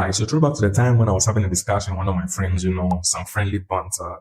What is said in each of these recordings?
Right, so throw back to the time when I was having a discussion with one of my friends, some friendly banter,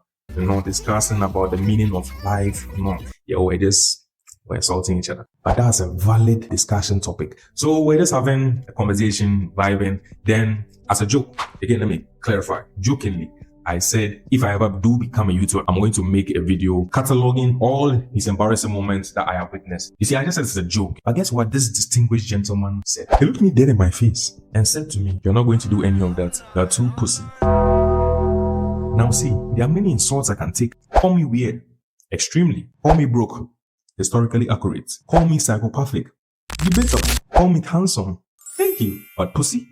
discussing about the meaning of life, we're assaulting each other. But that's a valid discussion topic. So we're just having a conversation, vibing. Then, as a joke, again, let me clarify, jokingly, I said, if I ever do become a YouTuber, I'm going to make a video cataloging all these embarrassing moments that I have witnessed. You see, I just said it's a joke. But guess what this distinguished gentleman said? He looked me dead in my face and said to me, you're not going to do any of that. You're too pussy. Now see, there are many insults I can take. Call me weird. Extremely. Call me broke. Historically accurate. Call me psychopathic. Debatable. Call me handsome. Thank you. But pussy?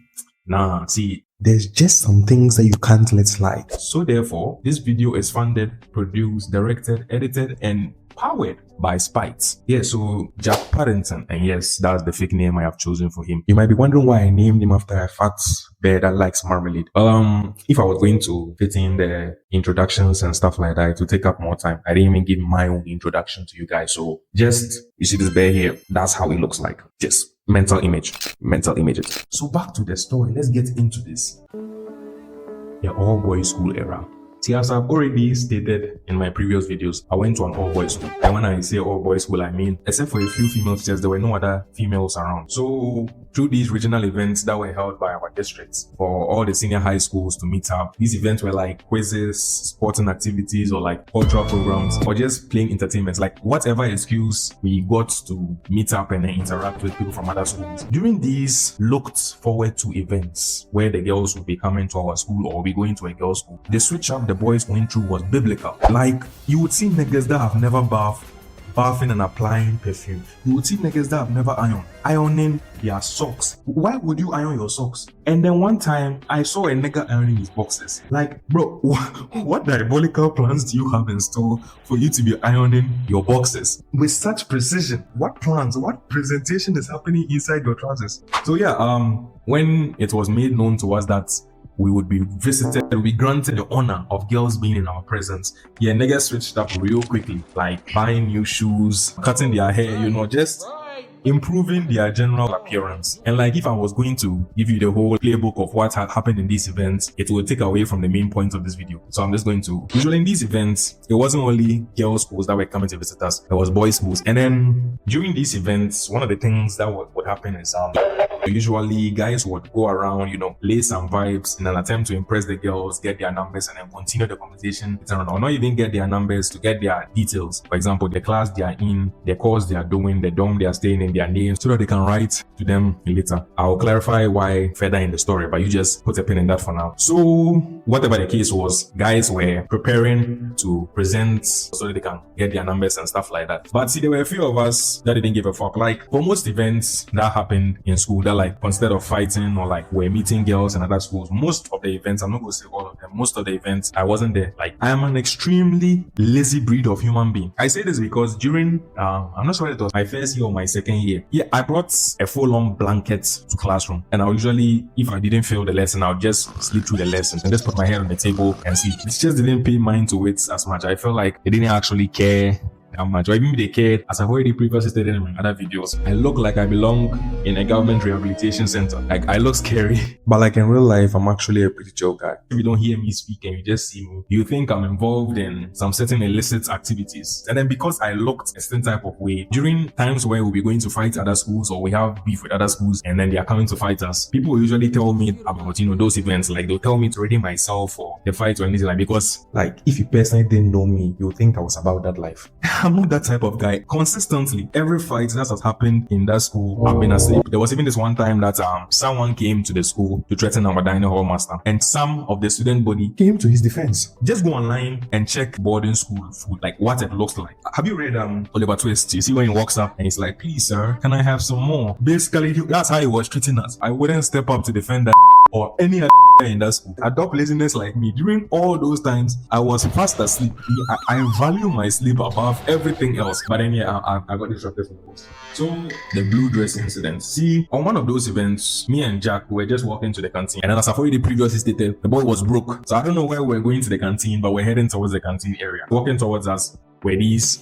Nah, see, there's just some things that you can't let slide. So therefore, this video is funded, produced, directed, edited, and powered by Spites. Yeah, so Jack Paddington, and yes, that's the fake name I have chosen for him. You might be wondering why I named him after a fat bear that likes marmalade. If I was going to fit in the introductions and stuff like that, it would take up more time. I didn't even give my own introduction to you guys. So just, you see this bear here, that's how it looks like. Just mental images. So back to the story, let's get into this. The all-boys school era. See, as I've already stated in my previous videos, I went to an all-boys school. And when I say all-boys school, I mean, except for a few female teachers, there were no other females around. So, through these regional events that were held by our districts for all the senior high schools to meet up, these events were like quizzes, sporting activities, or like cultural programs, or just plain entertainment, like whatever excuse we got to meet up and interact with people from other schools. During these looked forward to events where the girls would be coming to our school or be going to a girls' school, the switch up the boys went through was biblical. Like, you would see niggas that have never bathing and applying perfume. You would see niggas that have never ironing their socks. Why would you iron your socks? And then one time, I saw a nigga ironing his boxes. Like, bro, what diabolical plans do you have in store for you to be ironing your boxes with such precision? What plans, what presentation is happening inside your trousers? So yeah, when it was made known to us that we would be visited, we granted the honor of girls being in our presence. Yeah, niggas switched up real quickly, like buying new shoes, cutting their hair, just improving their general appearance. And like, if I was going to give you the whole playbook of what had happened in these events, it would take away from the main point of this video. So I'm just going to, usually in these events, it wasn't only girls schools that were coming to visit us, it was boys schools. And then during these events, one of the things that would happen is, usually guys would go around, lay some vibes in an attempt to impress the girls, get their numbers, and then continue the conversation, or not even get their numbers, to get their details. For example, the class they are in, the course they are doing, the dorm they are staying in, their names, so that they can write to them later. I'll clarify why further in the story, but you just put a pin in that for now. So whatever the case was, guys were preparing to present so that they can get their numbers and stuff like that. But see, there were a few of us that didn't give a fuck. Like, for most events that happened in school, that like, instead of fighting or like we're meeting girls in other schools, most of the events, I'm not going to say all of them, most of the events, I wasn't there. Like, I am an extremely lazy breed of human being. I say this because during, I'm not sure it was my first year or my second year. Yeah, I brought a full-on blanket to classroom. And I usually, if I didn't fail the lesson, I'll just sleep through the lessons and just put my head on the table and sleep. It just didn't pay mind to it as much. I felt like they didn't actually care that much, or even they cared. As I've already previously stated in my other videos, I look like I belong in a government rehabilitation center. Like, I look scary, but like in real life, I'm actually a pretty chill guy. If you don't hear me speak and you just see me, you think I'm involved in some certain illicit activities. And then because I looked a certain type of way, during times where we'll be going to fight other schools or we have beef with other schools and then they are coming to fight us, people will usually tell me about, those events. Like, they'll tell me to ready myself for the fight or anything, like, because like, if you personally didn't know me, you'll think I was about that life. I'm not that type of guy. Consistently, every fight that has happened in that school, I've been asleep. There was even this one time that someone came to the school to threaten our dining hall master, and some of the student body came to his defense. Just go online and check boarding school food, like what it looks like. Have you read Oliver Twist? You see when he walks up and he's like, "Please, sir, can I have some more?" Basically, that's how he was treating us. I wouldn't step up to defend that or any other nigga in that school. Adopt laziness like me. During all those times, I was fast asleep. I value my sleep above everything else. But then I got disrupted from the most. So the blue dress incident. See, on one of those events, me and Jack were just walking to the canteen, and as I've already previously stated, the boy was broke. So I don't know where we're going to the canteen, but we're heading towards the canteen area. Walking towards us, were these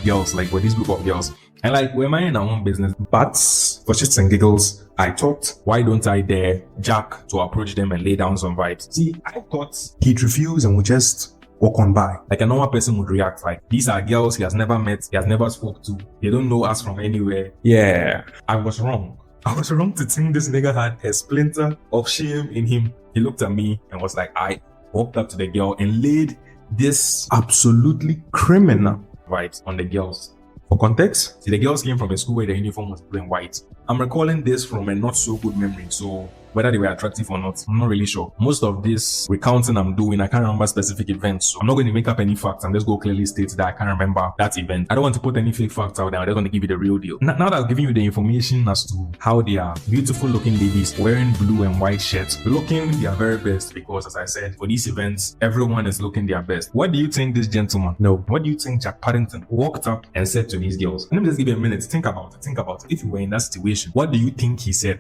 girls, like were this group of girls. And like we're minding our own business. But for shits and giggles, I thought, why don't I dare Jack to approach them and lay down some vibes? See, I thought he'd refuse and would just walk on by like a normal person would react. Like, these are girls he has never met, he has never spoke to, they don't know us from anywhere. Yeah, I was wrong. I was wrong to think this nigga had a splinter of shame in him. He looked at me and was like, I walked up to the girl and laid this absolutely criminal vibes on the girls. For context, see, the girls came from a school where the uniform was blue and white. I'm recalling this from a not so good memory, so whether they were attractive or not, I'm not really sure. Most of this recounting I'm doing, I can't remember specific events, so I'm not going to make up any facts and just go clearly state that I can't remember that event. I don't want to put any fake facts out there. I'm just going to give you the real deal. Now that I've given you the information as to how they are beautiful looking ladies wearing blue and white shirts, looking their very best, because as I said, for these events, everyone is looking their best. What do you think this gentleman, no, what do you think Jack Paddington walked up and said to these girls? Let me just give you a minute. Think about it. Think about it. If you were in that situation, what do you think he said?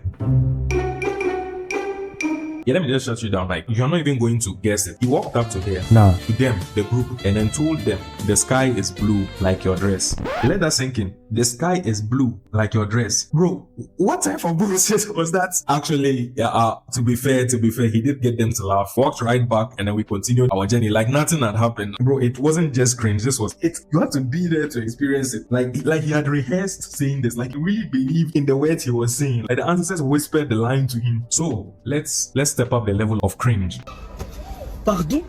Yeah, let me just shut you down. Like, you're not even going to guess it. He walked up to them, to them, the group, and then told them, the sky is blue like your dress. Let that sink in. The sky is blue like your dress. Bro, what type of bullshit was that? Actually, to be fair, he did get them to laugh. Walked right back, and then we continued our journey like nothing had happened. Bro, it wasn't just cringe. This was it. You had to be there to experience it. Like he had rehearsed saying this. Like, he really believed in the words he was saying. Like, the ancestors whispered the line to him. So let's step up the level of cringe. Pardon?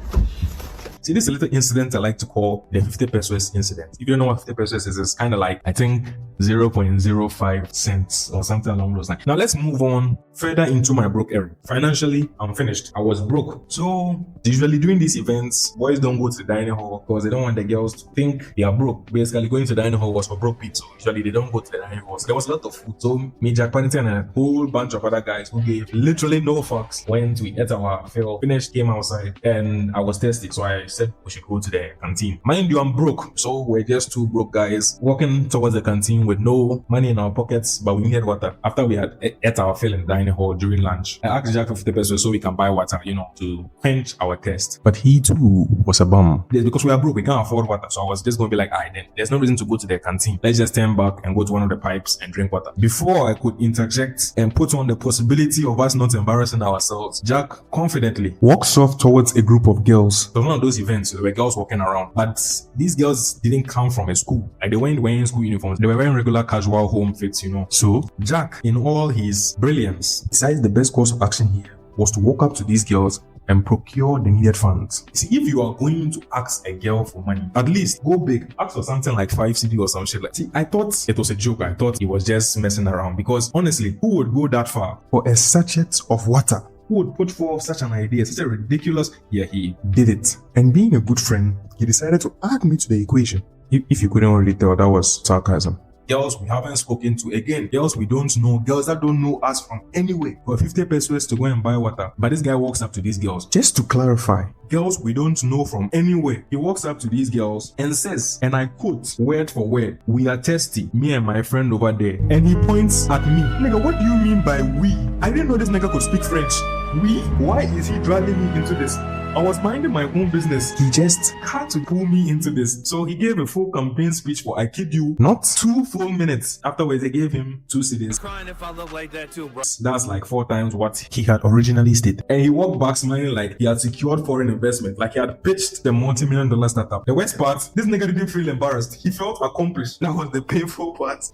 See, this is a little incident I like to call the 50 pesos incident. If you don't know what 50 pesos is, it's kind of like, I think, 0.05 cents or something along those lines. Now let's move on further into my broke era. Financially, I'm finished. I was broke. So usually during these events, boys don't go to the dining hall because they don't want the girls to think they are broke. Basically, going to the dining hall was for broke people. So usually they don't go to the dining hall. So there was a lot of food. So me, Jack Paddington, and a whole bunch of other guys who gave literally no fucks went, we ate our fill, finished, came outside, and I was thirsty. So I said we should go to the canteen. Mind you, I'm broke. So we're just two broke guys walking towards the canteen with no money in our pockets, but we needed water. After we had ate our fill in the dining hall during lunch, I asked Jack for 50 pesos so we can buy water, to quench our thirst. But he too was a bum. Because we are broke, we can't afford water. So I was just going to be like, then there's no reason to go to the canteen. Let's just turn back and go to one of the pipes and drink water. Before I could interject and put on the possibility of us not embarrassing ourselves, Jack confidently walks off towards a group of girls. So one of those events, there were girls walking around, but these girls didn't come from a school. Like, they weren't wearing school uniforms. They were wearing regular casual home fits, So Jack, in all his brilliance, decided the best course of action here was to walk up to these girls and procure the needed funds. See, if you are going to ask a girl for money, at least go big. Ask for something like 5 CD or some shit like. See, I thought it was a joke. I thought he was just messing around, because honestly, who would go that far for a sachet of water? Who would put forth such an idea? Such a ridiculous. Yeah, he did it. And being a good friend, he decided to add me to the equation. If you couldn't already tell, that was sarcasm. Girls we haven't spoken to, again, girls we don't know, girls that don't know us from anywhere, for 50 pesos to go and buy water. But this guy walks up to these girls. Just to clarify, girls we don't know from anywhere. He walks up to these girls and says, and I quote word for word, "We are thirsty, me and my friend over there." And he points at me. Nigga, what do you mean by we? I didn't know this nigga could speak French. We? Why is he dragging me into this? I was minding my own business. He just had to pull me into this. So he gave a full campaign speech for, I kid you, not 2 full minutes. Afterwards, they gave him 2 CDs. Crying if I look like that too, bro. That's like 4 times what he had originally stated. And he walked back smiling like he had secured foreign investment, like he had pitched the multi-million-dollar startup. The worst part, this nigga didn't feel embarrassed. He felt accomplished. That was the painful part.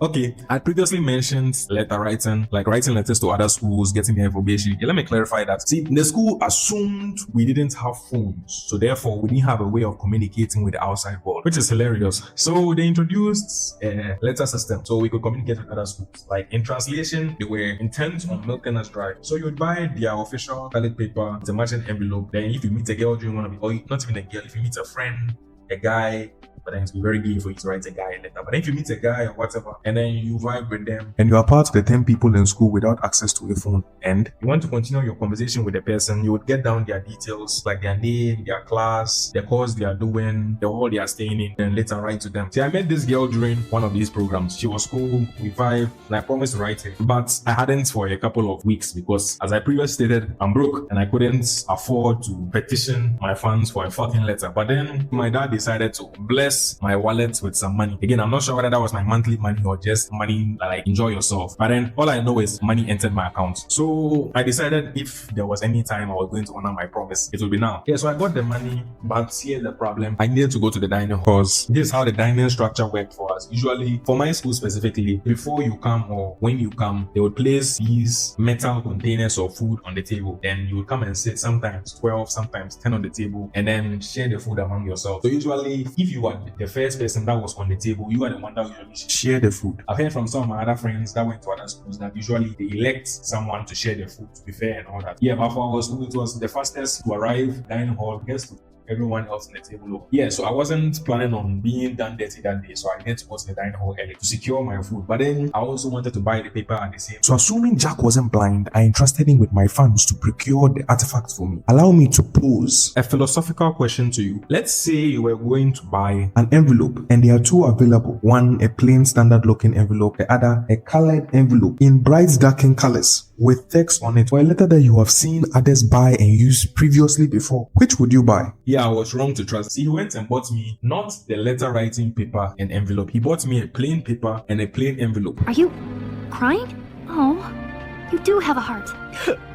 Okay, I previously mentioned letter writing, like writing letters to other schools, getting their information. Okay, let me clarify that. See, the school assumed we didn't have phones, so therefore we didn't have a way of communicating with the outside world, which is hilarious. So they introduced a letter system so we could communicate with other schools. Like, in translation, they were intent on milking us dry. So you would buy their official ballot paper, the matching envelope. Then if you meet a girl during one of it, or not even a girl, if you meet a friend, a guy, but then it's very gay for you to write a guy a letter. But then if you meet a guy or whatever, and then you vibe with them, and you are part of the 10 people in school without access to a phone, and you want to continue your conversation with the person, you would get down their details, like their name, their class, the course they are doing, the hall they are staying in, and later write to them. See, I met this girl during one of these programs. She was cool, we vibed, and I promised to write it. But I hadn't for a couple of weeks because, as I previously stated, I'm broke and I couldn't afford to petition my fans for a fucking letter. But then my dad decided to bless my wallet with some money. Again, I'm not sure whether that was my monthly money or just money like enjoy yourself. But then all I know is money entered my account. So I decided if there was any time I was going to honor my promise, it would be now. Yeah, so I got the money, but here's the problem. I needed to go to the dining hall because this is how the dining structure worked for us. Usually, for my school specifically, before you come or when you come, they would place these metal containers of food on the table. Then you would come and sit, sometimes 12, sometimes 10 on the table, and then share the food among yourself. So usually, if you are the first person that was on the table, you are the one that usually share the food. I've heard from some of my other friends that went to other schools that usually they elect someone to share the food, to be fair and all that. Yeah, but for our school, it was the fastest to arrive, dining hall, guest everyone else in the table. Yeah, so I wasn't planning on being done dirty that day, so I needed to go to the dining hall early to secure my food. But then I also wanted to buy the paper at the same time. So assuming Jack wasn't blind, I entrusted him with my funds to procure the artifacts for me. Allow me to pose a philosophical question to you. Let's say you were going to buy an envelope and there are two available. One, a plain standard looking envelope, the other, a colored envelope in bright darkened colors with text on it, or a letter that you have seen others buy and use previously before. Which would you buy? Yeah, I was wrong to trust. See, he went and bought me not the letter writing paper and envelope. He bought me a plain paper and a plain envelope. Are you crying? Oh, you do have a heart.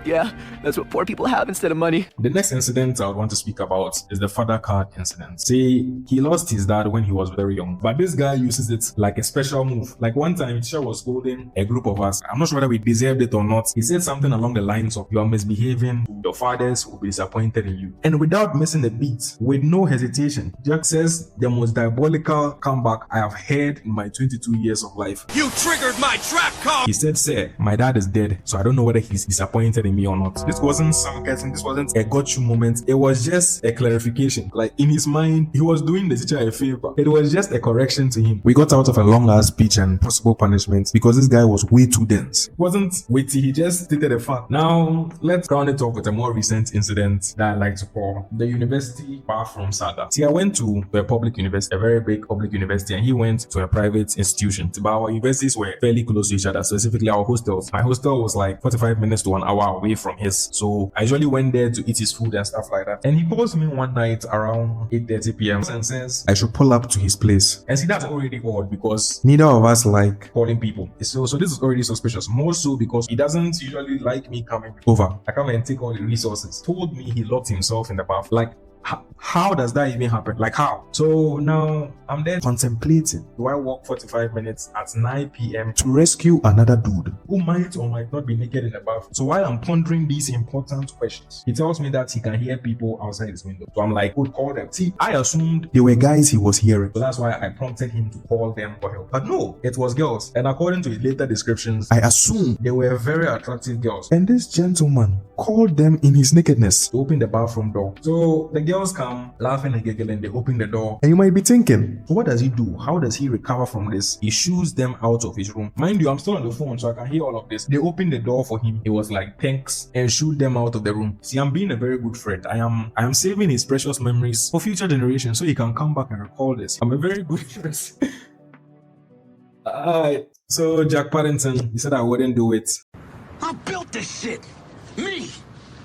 Yeah, that's what poor people have instead of money. The next incident I would want to speak about is the father card incident. See, he lost his dad when he was very young, but this guy uses it like a special move. Like one time, teacher was scolding a group of us. I'm not sure whether we deserved it or not. He said something along the lines of, "You are misbehaving, your fathers will be disappointed in you." And without missing a beat, with no hesitation, Jack says the most diabolical comeback I have heard in my 22 years of life. "You triggered my trap card!" He said, "Sir, my dad is dead, so I don't know whether he's disappointed in me or not." This wasn't sarcasm, this wasn't a got you moment, it was just a clarification. Like in his mind, he was doing the teacher a favor. It was just a correction to him. We got out of a long ass speech and possible punishment because this guy was way too dense. It wasn't witty, he just stated a fact. Now, let's round it off with a more recent incident that I like to call the university bathroom saga. See, I went to a public university, a very big public university, and he went to a private institution. But our universities were fairly close to each other, specifically our hostels. My hostel was like 45 minutes to 1 hour away from his. So I usually went there to eat his food and stuff like that. And he calls me one night around 8:30 p.m. and says I should pull up to his place. And see, that's already odd because neither of us like calling people. So this is already suspicious. More so because he doesn't usually like me coming over. I come and take all the resources. Told me he locked himself in the bath. Like, how does that even happen? Like how? So now I'm there contemplating. Do I walk 45 minutes at 9 p.m. to rescue another dude who might or might not be naked in the bath? So while I'm pondering these important questions, he tells me that he can hear people outside his window. So I'm like, good, call them. See, I assumed they were guys he was hearing. So that's why I prompted him to call them for help. But no, it was girls. And according to his later descriptions, I assumed they were very attractive girls. And this gentleman called them in his nakedness to open the bathroom door. So the girls come laughing and giggling, they open the door. And you might be thinking, what does he do? How does he recover from this? He shoos them out of his room. Mind you, I'm still on the phone, so I can hear all of this. They open the door for him. He was like, thanks, and shoot them out of the room. See, I'm being a very good friend. I am saving his precious memories for future generations so he can come back and recall this. I'm a very good friend. Alright. So Jack Paddington, he said I wouldn't do it. I built this shit. Me.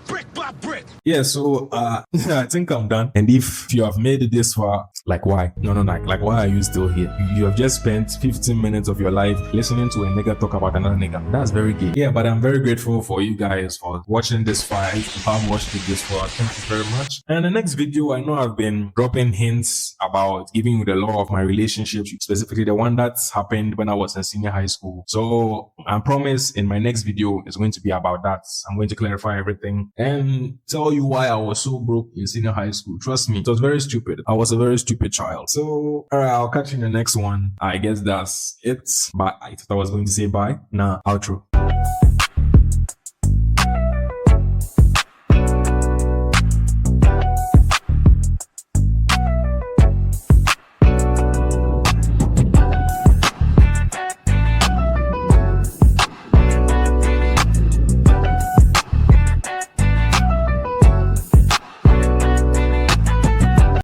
Brick by brick. Yeah, so I think I'm done. And if you have made it this far, like why? No, like why are you still here? You have just spent 15 minutes of your life listening to a nigga talk about another nigga. That's very gay. Yeah, but I'm very grateful for you guys for watching this far. If you have watched it this far, thank you very much. And the next video, I know I've been dropping hints about giving you the law of my relationship, specifically the one that's happened when I was in senior high school. So I promise in my next video is going to be about that. I'm going to clarify everything and tell you why I was so broke in senior high school. Trust me, it was very stupid. I was a very stupid child. So, alright, I'll catch you in the next one. I guess that's it. Bye. I thought I was going to say bye. Nah, outro.